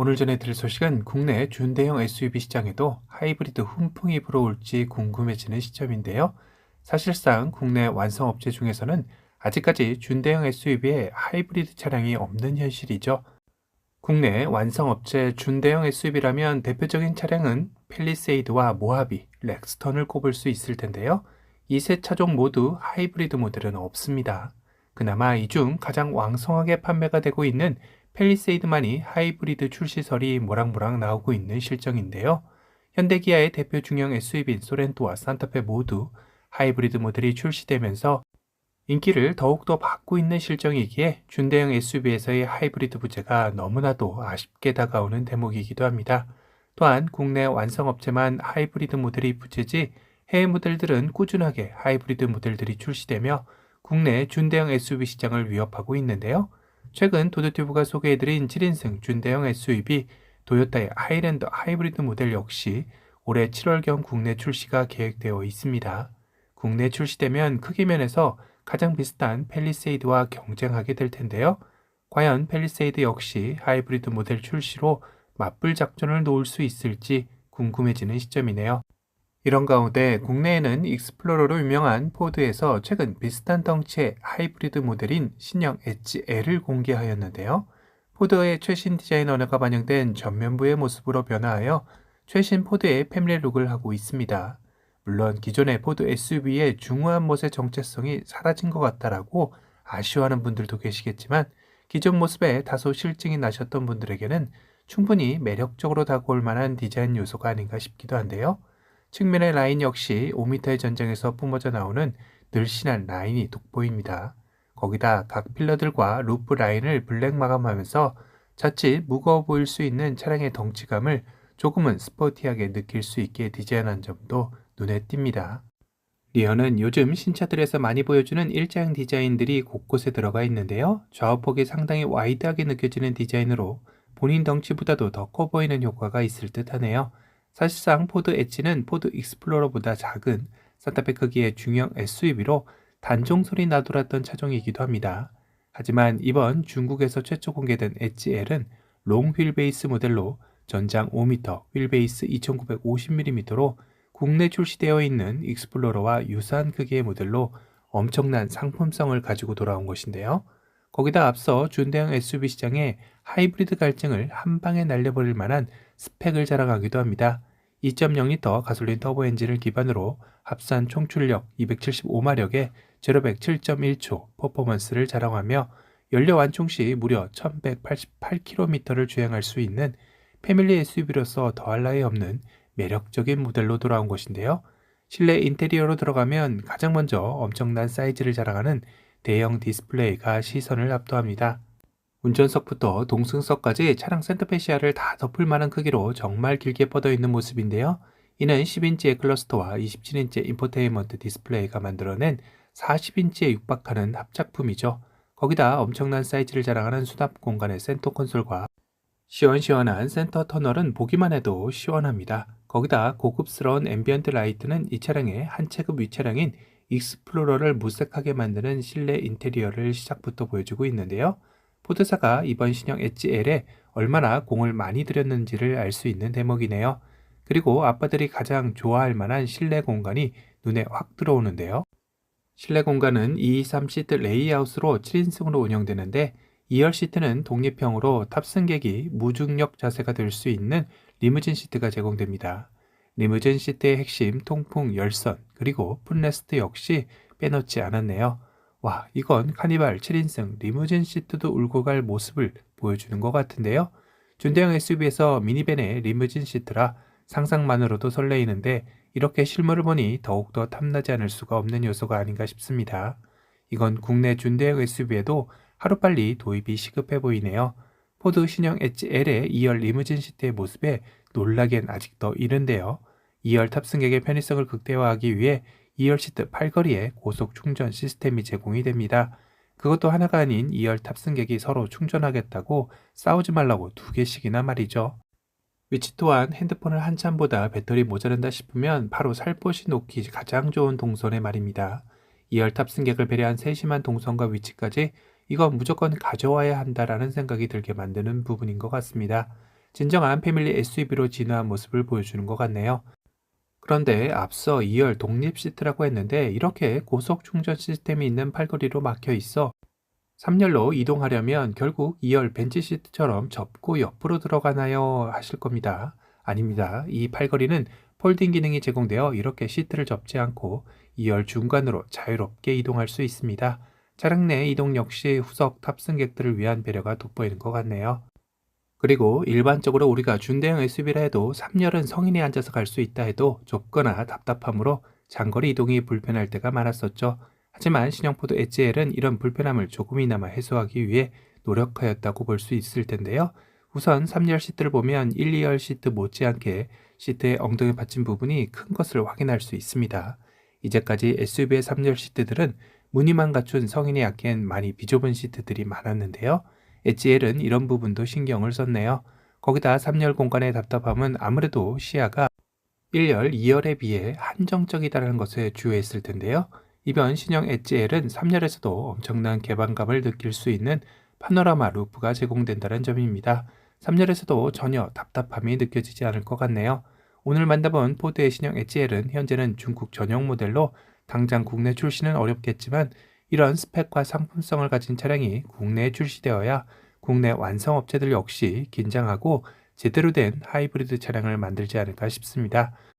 오늘 전해드릴 소식은 국내 준대형 SUV 시장에도 하이브리드 훈풍이 불어올지 궁금해지는 시점인데요. 사실상 국내 완성업체 중에서는 아직까지 준대형 SUV에 하이브리드 차량이 없는 현실이죠. 국내 완성업체 준대형 SUV라면 대표적인 차량은 팰리세이드와 모하비, 렉스턴을 꼽을 수 있을 텐데요. 이 세 차종 모두 하이브리드 모델은 없습니다. 그나마 이 중 가장 왕성하게 판매가 되고 있는 팰리세이드만이 하이브리드 출시설이 모락모락 나오고 있는 실정인데요. 현대기아의 대표 중형 SUV인 소렌토와 산타페 모두 하이브리드 모델이 출시되면서 인기를 더욱더 받고 있는 실정이기에 준대형 SUV에서의 하이브리드 부재가 너무나도 아쉽게 다가오는 대목이기도 합니다. 또한 국내 완성업체만 하이브리드 모델이 부재지 해외 모델들은 꾸준하게 하이브리드 모델들이 출시되며 국내 준대형 SUV 시장을 위협하고 있는데요. 최근 도드튜브가 소개해드린 7인승 준대형 SUV 도요타의 하이랜더 하이브리드 모델 역시 올해 7월경 국내 출시가 계획되어 있습니다. 국내 출시되면 크기 면에서 가장 비슷한 팰리세이드와 경쟁하게 될 텐데요. 과연 팰리세이드 역시 하이브리드 모델 출시로 맞불 작전을 놓을 수 있을지 궁금해지는 시점이네요. 이런 가운데 국내에는 익스플로러로 유명한 포드에서 최근 비슷한 덩치의 하이브리드 모델인 신형 엣지 L을 공개하였는데요. 포드의 최신 디자인 언어가 반영된 전면부의 모습으로 변화하여 최신 포드의 패밀리 룩을 하고 있습니다. 물론 기존의 포드 SUV의 중후한 멋의 정체성이 사라진 것 같다라고 아쉬워하는 분들도 계시겠지만 기존 모습에 다소 실증이 나셨던 분들에게는 충분히 매력적으로 다가올 만한 디자인 요소가 아닌가 싶기도 한데요. 측면의 라인 역시 5m의 전장에서 뿜어져 나오는 늘씬한 라인이 돋보입니다. 거기다 각 필러들과 루프 라인을 블랙 마감하면서 자칫 무거워 보일 수 있는 차량의 덩치감을 조금은 스포티하게 느낄 수 있게 디자인한 점도 눈에 띕니다. 리어는 요즘 신차들에서 많이 보여주는 일자형 디자인들이 곳곳에 들어가 있는데요. 좌우폭이 상당히 와이드하게 느껴지는 디자인으로 본인 덩치보다도 더 커 보이는 효과가 있을 듯 하네요. 사실상 포드 엣지는 포드 익스플로러보다 작은 산타페 크기의 중형 SUV로 단종 소리 나돌았던 차종이기도 합니다. 하지만 이번 중국에서 최초 공개된 엣지 L은 롱 휠베이스 모델로 전장 5m, 휠베이스 2950mm로 국내 출시되어 있는 익스플로러와 유사한 크기의 모델로 엄청난 상품성을 가지고 돌아온 것인데요. 거기다 앞서 준대형 SUV 시장에 하이브리드 갈증을 한 방에 날려버릴 만한 스펙을 자랑하기도 합니다. 2.0L 가솔린 터보 엔진을 기반으로 합산 총출력 275마력에 제로백 7.1초 퍼포먼스를 자랑하며 연료 완충 시 무려 1188km를 주행할 수 있는 패밀리 SUV로서 더할 나위 없는 매력적인 모델로 돌아온 것인데요. 실내 인테리어로 들어가면 가장 먼저 엄청난 사이즈를 자랑하는 대형 디스플레이가 시선을 압도합니다. 운전석부터 동승석까지 차량 센터페 시야를 다 덮을 만한 크기로 정말 길게 뻗어 있는 모습인데요. 이는 10인치의 클러스터와 27인치의 인포테인먼트 디스플레이가 만들어낸 40인치에 육박하는 합작품이죠. 거기다 엄청난 사이즈를 자랑하는 수납 공간의 센터 콘솔과 시원시원한 센터 터널은 보기만 해도 시원합니다. 거기다 고급스러운 앰비언트 라이트는 이 차량의 한 체급 윗차량인 익스플로러를 무색하게 만드는 실내 인테리어를 시작부터 보여주고 있는데요. 포드사가 이번 신형 엣지 L에 얼마나 공을 많이 들였는지를 알 수 있는 대목이네요. 그리고 아빠들이 가장 좋아할 만한 실내 공간이 눈에 확 들어오는데요. 실내 공간은 223 시트 레이아웃으로 7인승으로 운영되는데 2열 시트는 독립형으로 탑승객이 무중력 자세가 될 수 있는 리무진 시트가 제공됩니다. 리무진 시트의 핵심 통풍 열선 그리고 풋레스트 역시 빼놓지 않았네요. 와, 이건 카니발 7인승 리무진 시트도 울고 갈 모습을 보여주는 것 같은데요. 준대형 SUV에서 미니밴의 리무진 시트라 상상만으로도 설레이는데 이렇게 실물을 보니 더욱더 탐나지 않을 수가 없는 요소가 아닌가 싶습니다. 이건 국내 준대형 SUV에도 하루빨리 도입이 시급해 보이네요. 포드 신형 엣지 L의 2열 리무진 시트의 모습에 놀라기엔 아직 더 이른데요. 2열 탑승객의 편의성을 극대화하기 위해 2열 시트 팔걸이에 고속 충전 시스템이 제공이 됩니다. 그것도 하나가 아닌 2열 탑승객이 서로 충전하겠다고 싸우지 말라고 2개씩이나 말이죠. 위치 또한 핸드폰을 한참보다 배터리 모자란다 싶으면 바로 살포시 놓기 가장 좋은 동선의 말입니다. 2열 탑승객을 배려한 세심한 동선과 위치까지 이건 무조건 가져와야 한다라는 생각이 들게 만드는 부분인 것 같습니다. 진정한 패밀리 SUV로 진화한 모습을 보여주는 것 같네요. 그런데 앞서 2열 독립 시트라고 했는데 이렇게 고속 충전 시스템이 있는 팔걸이로 막혀 있어 3열로 이동하려면 결국 2열 벤치 시트처럼 접고 옆으로 들어가나요? 하실 겁니다. 아닙니다. 이 팔걸이는 폴딩 기능이 제공되어 이렇게 시트를 접지 않고 2열 중간으로 자유롭게 이동할 수 있습니다. 차량 내 이동 역시 후석 탑승객들을 위한 배려가 돋보이는 것 같네요. 그리고 일반적으로 우리가 준대형 SUV라 해도 3열은 성인이 앉아서 갈 수 있다 해도 좁거나 답답함으로 장거리 이동이 불편할 때가 많았었죠. 하지만 신형 포드 엣지L은 이런 불편함을 조금이나마 해소하기 위해 노력하였다고 볼 수 있을 텐데요. 우선 3열 시트를 보면 1, 2열 시트 못지않게 시트의 엉덩이 받침 부분이 큰 것을 확인할 수 있습니다. 이제까지 SUV의 3열 시트들은 무늬만 갖춘 성인이 약기엔 많이 비좁은 시트들이 많았는데요. 엣지L은 이런 부분도 신경을 썼네요. 거기다 3열 공간의 답답함은 아무래도 시야가 1열, 2열에 비해 한정적이다라는 것에 주의했을 텐데요. 이번 신형 엣지L은 3열에서도 엄청난 개방감을 느낄 수 있는 파노라마 루프가 제공된다는 점입니다. 3열에서도 전혀 답답함이 느껴지지 않을 것 같네요. 오늘 만나본 포드의 신형 엣지L은 현재는 중국 전용 모델로 당장 국내 출시는 어렵겠지만 이런 스펙과 상품성을 가진 차량이 국내에 출시되어야 국내 완성 업체들 역시 긴장하고 제대로 된 하이브리드 차량을 만들지 않을까 싶습니다.